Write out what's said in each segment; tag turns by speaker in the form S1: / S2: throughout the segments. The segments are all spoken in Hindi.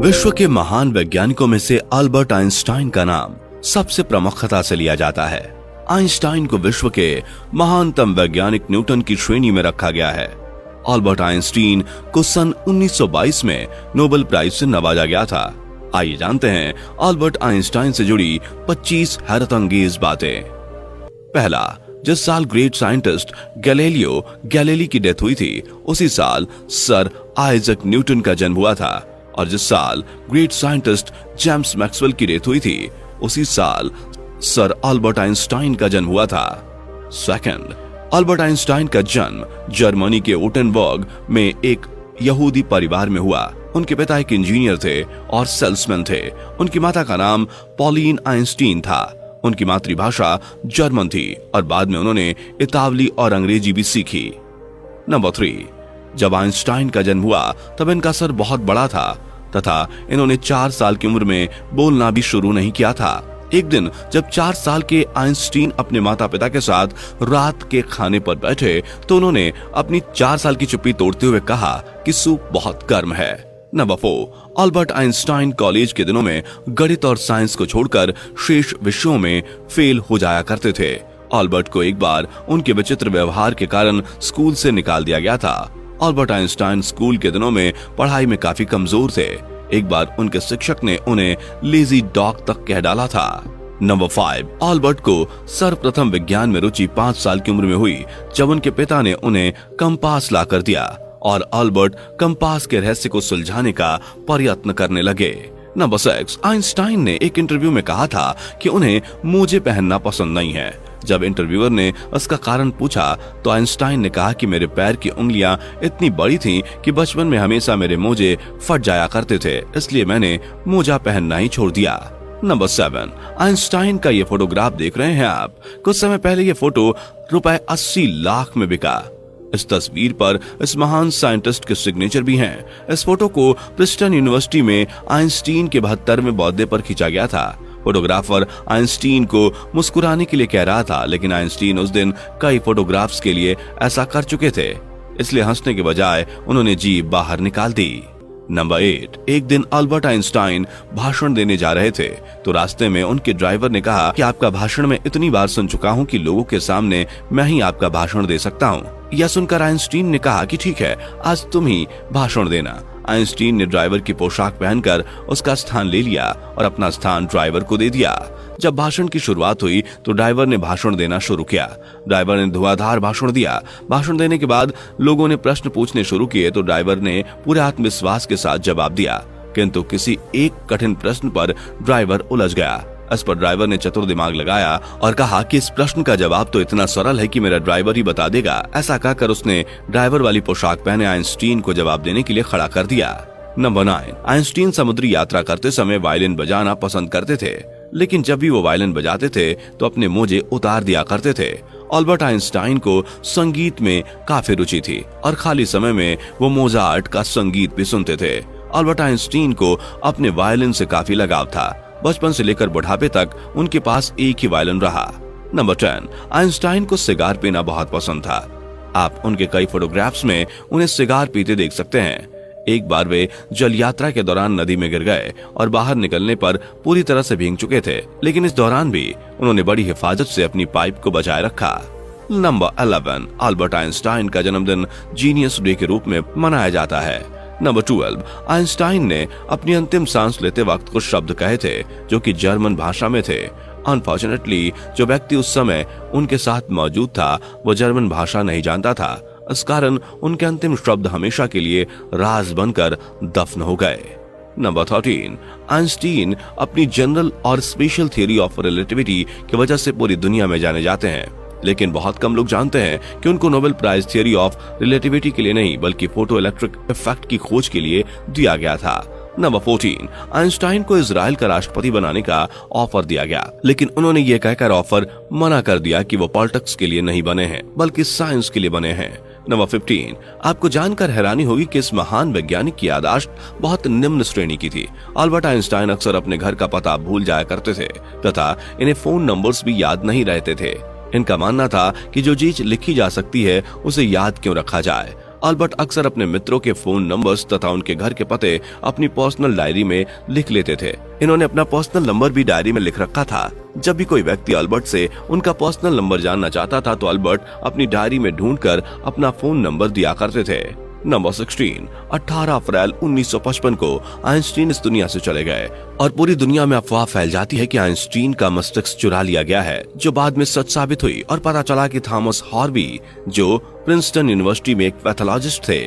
S1: विश्व के महान वैज्ञानिकों में से अल्बर्ट आइंस्टाइन का नाम सबसे प्रमुखता से लिया जाता है। आइंस्टाइन को विश्व के महानतम वैज्ञानिक न्यूटन की श्रेणी में रखा गया है। अल्बर्ट आइंस्टीन को सन 1922 में नोबेल प्राइज से नवाजा गया था। आइए जानते हैं अल्बर्ट आइंस्टाइन से जुड़ी 25 हैरतअंगेज बातें। पहला, जिस साल ग्रेट साइंटिस्ट गैलीलियो गैलीली की डेथ हुई थी, उसी साल सर आइजैक न्यूटन का जन्म हुआ था। और जिस साल ग्रेट साइंटिस्ट जेम्स मैक्सवेल की डेथ हुई थी, उसी साल सर अल्बर्ट आइंस्टाइन का जन्म हुआ था। सेकंड, अल्बर्ट आइंस्टाइन का जन्म जर्मनी के ओटेनबर्ग में एक यहूदी परिवार में हुआ। उनके पिता एक इंजीनियर थे और सेल्समैन थे। उनकी माता का नाम पॉलिन आइंस्टीन था। उनकी मातृभाषा जर्मन थी और बाद में उन्होंने इतालवी और अंग्रेजी भी सीखी। नंबर 3, जब आइंस्टाइन का जन्म हुआ तब इनका सर बहुत बड़ा था तथा इन्होंने 4 साल की उम्र में बोलना भी शुरू नहीं किया था। एक दिन जब 4 साल के आइंस्टीन अपने माता पिता के साथ रात के खाने पर बैठे तो उन्होंने अपनी 4 साल की चुप्पी तोड़ते हुए कहा कि सूप बहुत गर्म है। नंबर 4, अल्बर्ट आइंस्टाइन कॉलेज के दिनों में गणित और साइंस को छोड़कर शेष विषयों में फेल हो जाया करते थे। अल्बर्ट को एक बार उनके विचित्र व्यवहार के कारण स्कूल से निकाल दिया गया था। अल्बर्ट आइंस्टाइन स्कूल के दिनों में पढ़ाई में काफी कमजोर थे। एक बार उनके शिक्षक ने उन्हें लेजी डॉग तक कह डाला था। नंबर 5, अल्बर्ट को सर्वप्रथम विज्ञान में रुचि 5 साल की उम्र में हुई जब उनके पिता ने उन्हें कंपास ला कर दिया और अल्बर्ट कंपास के रहस्य को सुलझाने का प्रयत्न करने लगे। नंबर 6, आइंस्टाइन ने एक इंटरव्यू में कहा था कि उन्हें मोजे पहनना पसंद नहीं है। जब इंटरव्यूअर ने उसका कारण पूछा तो आइंस्टाइन ने कहा कि मेरे पैर की उंगलियां इतनी बड़ी थीं कि बचपन में हमेशा मेरे मोजे फट जाया करते थे, इसलिए मैंने मोजा पहनना ही छोड़ दिया। नंबर 7, आइंस्टाइन का ये फोटोग्राफ देख रहे हैं आप। कुछ समय पहले ये फोटो रुपए 80 लाख में बिका। इस तस्वीर पर इस महान साइंटिस्ट के सिग्नेचर भी हैं। इस फोटो को प्रिंसटन यूनिवर्सिटी में आइंस्टीन के 72वें बर्थडे पर खींचा गया था। फोटोग्राफर आइंस्टीन को मुस्कुराने के लिए कह रहा था, लेकिन आइंस्टीन उस दिन कई फोटोग्राफ्स के लिए ऐसा कर चुके थे, इसलिए हंसने के बजाय उन्होंने जीभ बाहर निकाल दी। नंबर 8, एक दिन अल्बर्ट आइंस्टाइन भाषण देने जा रहे थे तो रास्ते में उनके ड्राइवर ने कहा कि आपका भाषण मैं इतनी बार सुन चुका हूँ कि लोगों के सामने मैं ही आपका भाषण दे सकता हूँ। यह सुनकर आइंस्टीन ने कहा कि ठीक है, आज तुम ही भाषण देना। आइंस्टीन ने ड्राइवर की पोशाक पहनकर उसका स्थान ले लिया और अपना स्थान ड्राइवर को दे दिया। जब भाषण की शुरुआत हुई तो ड्राइवर ने भाषण देना शुरू किया। ड्राइवर ने धुआंधार भाषण दिया। भाषण देने के बाद लोगों ने प्रश्न पूछने शुरू किए तो ड्राइवर ने पूरे आत्मविश्वास के साथ जवाब दिया, किंतु किसी एक कठिन प्रश्न पर ड्राइवर उलझ गया। इस पर ड्राइवर ने चतुर दिमाग लगाया और कहा कि इस प्रश्न का जवाब तो इतना सरल है कि मेरा ड्राइवर ही बता देगा। ऐसा कहकर उसने ड्राइवर वाली पोशाक पहने आइंस्टीन को जवाब देने के लिए खड़ा कर दिया। नंबर 9, आइंस्टीन समुद्री यात्रा करते समय वायलिन बजाना पसंद करते थे, लेकिन जब भी वो वायलिन बजाते थे तो अपने मोजे उतार दिया करते थे। अल्बर्ट आइंस्टाइन को संगीत में काफी रुचि थी और खाली समय में वो मोजार्ट का संगीत भी सुनते थे। अल्बर्ट आइंस्टीन को अपने वायलिन से काफी लगाव था। बचपन से लेकर बुढ़ापे तक उनके पास एक ही वायलिन रहा। नंबर 10, आइंस्टाइन को सिगार पीना बहुत पसंद था। आप उनके कई फोटोग्राफ्स में उन्हें सिगार पीते देख सकते हैं। एक बार वे जल यात्रा के दौरान नदी में गिर गए और बाहर निकलने पर पूरी तरह से भीग चुके थे, लेकिन इस दौरान भी उन्होंने बड़ी हिफाजत से अपनी पाइप को बचाए रखा। नंबर 11, अल्बर्ट आइंस्टाइन का जन्मदिन जीनियस डे के रूप में मनाया जाता है। नंबर 12, आइंस्टाइन ने अपनी अंतिम सांस लेते वक्त कुछ शब्द कहे थे जो कि जर्मन भाषा में थे। अनफॉर्चुनेटली जो व्यक्ति उस समय उनके साथ मौजूद था वो जर्मन भाषा नहीं जानता था। इस कारण उनके अंतिम शब्द हमेशा के लिए राज बनकर दफन हो गए। नंबर 13, आइंस्टीन अपनी जनरल और स्पेशल थ्योरी ऑफ रिलेटिविटी की वजह से पूरी दुनिया में जाने जाते हैं, लेकिन बहुत कम लोग जानते हैं कि उनको Nobel Prize theory of relativity के लिए नहीं बल्कि फोटो इलेक्ट्रिक इफेक्ट की खोज के लिए दिया गया था। नंबर 14, आइंस्टाइन को इजराइल का राष्ट्रपति बनाने का ऑफर दिया गया, लेकिन उन्होंने ये कहकर ऑफर मना कर दिया कि वो पॉलिटिक्स के लिए नहीं बने हैं बल्कि साइंस के लिए बने हैं। नंबर 15, आपको जानकर हैरानी होगी कि इस महान वैज्ञानिक की याददाश्त बहुत निम्न श्रेणी की थी। अल्बर्ट आइंस्टाइन अक्सर अपने घर का पता भूल जाया करते थे तथा इन्हें फोन नंबर्स भी याद नहीं रहते थे। इनका मानना था कि जो चीज लिखी जा सकती है उसे याद क्यों रखा जाए। अल्बर्ट अक्सर अपने मित्रों के फोन नंबर्स तथा उनके घर के पते अपनी पर्सनल डायरी में लिख लेते थे। इन्होंने अपना पर्सनल नंबर भी डायरी में लिख रखा था। जब भी कोई व्यक्ति अल्बर्ट से उनका पर्सनल नंबर जानना चाहता था तो अल्बर्ट अपनी डायरी में ढूंढकर अपना फोन नंबर दिया करते थे। नंबर 16, 18 अप्रैल 1955 को आइंस्टीन इस दुनिया से चले गए और पूरी दुनिया में अफवाह फैल जाती है कि आइंस्टीन का मस्तिष्क चुरा लिया गया है, जो बाद में सच साबित हुई और पता चला कि थॉमस हॉर्वी, जो प्रिंसटन यूनिवर्सिटी में एक पैथोलॉजिस्ट थे,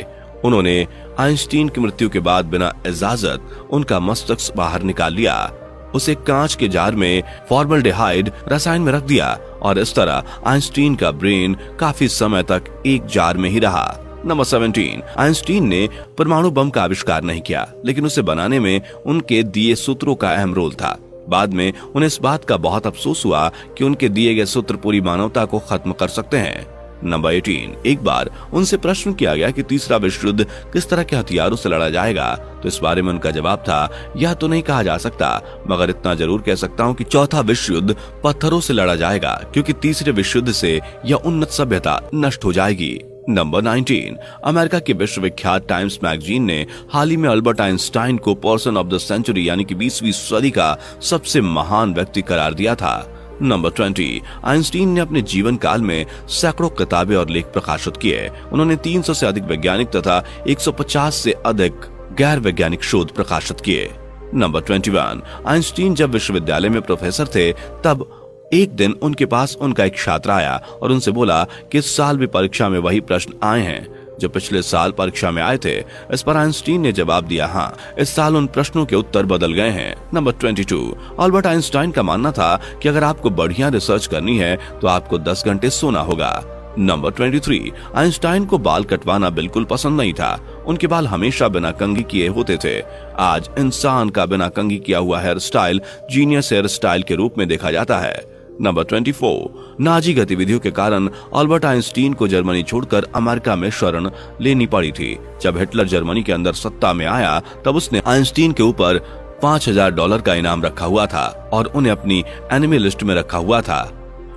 S1: उन्होंने आइंस्टीन की मृत्यु के बाद बिना इजाजत उनका मस्तिष्क बाहर निकाल लिया, उसे कांच के जार में फॉर्मल्डिहाइड रसायन में रख दिया और इस तरह आइंस्टीन का ब्रेन काफी समय तक एक जार में ही रहा। नंबर 17, आइंस्टीन ने परमाणु बम का आविष्कार नहीं किया, लेकिन उसे बनाने में उनके दिए सूत्रों का अहम रोल था। बाद में उन्हें इस बात का बहुत अफसोस हुआ कि उनके दिए गए सूत्र पूरी मानवता को खत्म कर सकते हैं। नंबर 18, एक बार उनसे प्रश्न किया गया कि तीसरा विश्व युद्ध किस तरह के हथियारों से लड़ा जाएगा, तो इस बारे में उनका जवाब था, यह तो नहीं कहा जा सकता, मगर इतना जरूर कह सकता हूँ कि चौथा विश्व युद्ध पत्थरों से लड़ा जाएगा, क्योंकि तीसरे विश्व युद्ध से यह उन्नत सभ्यता नष्ट हो जाएगी। नंबर 19, अमेरिका के विश्वविख्यात टाइम्स मैगजीन ने हाल ही में अल्बर्ट आइंस्टाइन को पर्सन ऑफ द सेंचुरी यानी कि 20वीं सदी का सबसे महान व्यक्ति करार दिया था। नंबर 20, आइंस्टीन ने अपने जीवन काल में सैकड़ों किताबें और लेख प्रकाशित किए। उन्होंने 300 से अधिक वैज्ञानिक तथा 150 से अधिक गैर वैज्ञानिक शोध प्रकाशित किए। नंबर 21, आइंस्टीन जब विश्वविद्यालय में प्रोफेसर थे तब एक दिन उनके पास उनका एक छात्र आया और उनसे बोला कि इस साल भी परीक्षा में वही प्रश्न आए हैं जो पिछले साल परीक्षा में आए थे। इस पर आइंस्टीन ने जवाब दिया, हाँ, इस साल उन प्रश्नों के उत्तर बदल गए हैं। नंबर 22, अल्बर्ट आइंस्टाइन का मानना था कि अगर आपको बढ़िया रिसर्च करनी है तो आपको 10 घंटे सोना होगा। नंबर 23, आइंस्टाइन को बाल कटवाना बिल्कुल पसंद नहीं था। उनके बाल हमेशा बिना कंघी किए होते थे। आज इंसान का बिना कंघी किया हुआ hair style genius hair style के रूप में देखा जाता है। नंबर 24, नाजी गतिविधियों के कारण अल्बर्ट आइंस्टीन को जर्मनी छोड़कर अमेरिका में शरण लेनी पड़ी थी। जब हिटलर जर्मनी के अंदर सत्ता में आया तब उसने आइंस्टीन के ऊपर $5000 का इनाम रखा हुआ था और उन्हें अपनी एनिमी लिस्ट में रखा हुआ था।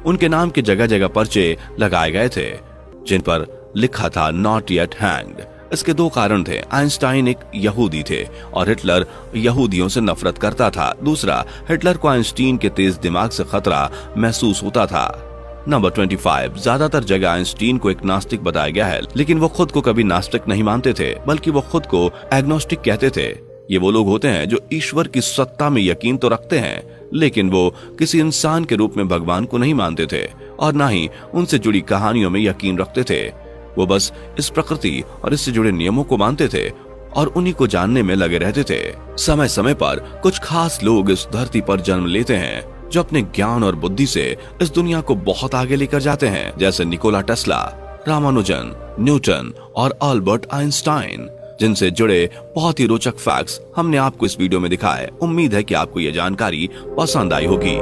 S1: उनके नाम के जगह जगह पर्चे लगाए गए थे जिन पर लिखा था नॉट येट हैंग्ड। इसके 2 कारण थे। आइंस्टाइन एक यहूदी थे और हिटलर यहूदियों से नफरत करता था। दूसरा, हिटलर को आइंस्टीन के तेज दिमाग से खतरा महसूस होता था। नंबर 25, ज्यादातर जगह आइंस्टीन को एक नास्तिक बताया गया है, लेकिन वो खुद को कभी नास्तिक नहीं मानते थे, बल्कि वो खुद को एग्नोस्टिक कहते थे। ये वो लोग होते हैं जो ईश्वर की सत्ता में यकीन तो रखते हैं, लेकिन वो किसी इंसान के रूप में भगवान को नहीं मानते थे और न ही उनसे जुड़ी कहानियों में यकीन रखते थे। वो बस इस प्रकृति और इससे जुड़े नियमों को मानते थे और उन्हीं को जानने में लगे रहते थे। समय समय पर कुछ खास लोग इस धरती पर जन्म लेते हैं जो अपने ज्ञान और बुद्धि से इस दुनिया को बहुत आगे लेकर जाते हैं, जैसे निकोला टेस्ला, रामानुजन, न्यूटन और अल्बर्ट आइंस्टाइन, जिनसे जुड़े बहुत ही रोचक फैक्ट्स हमने आपको इस वीडियो में दिखाए। उम्मीद है कि आपको ये जानकारी पसंद आई होगी।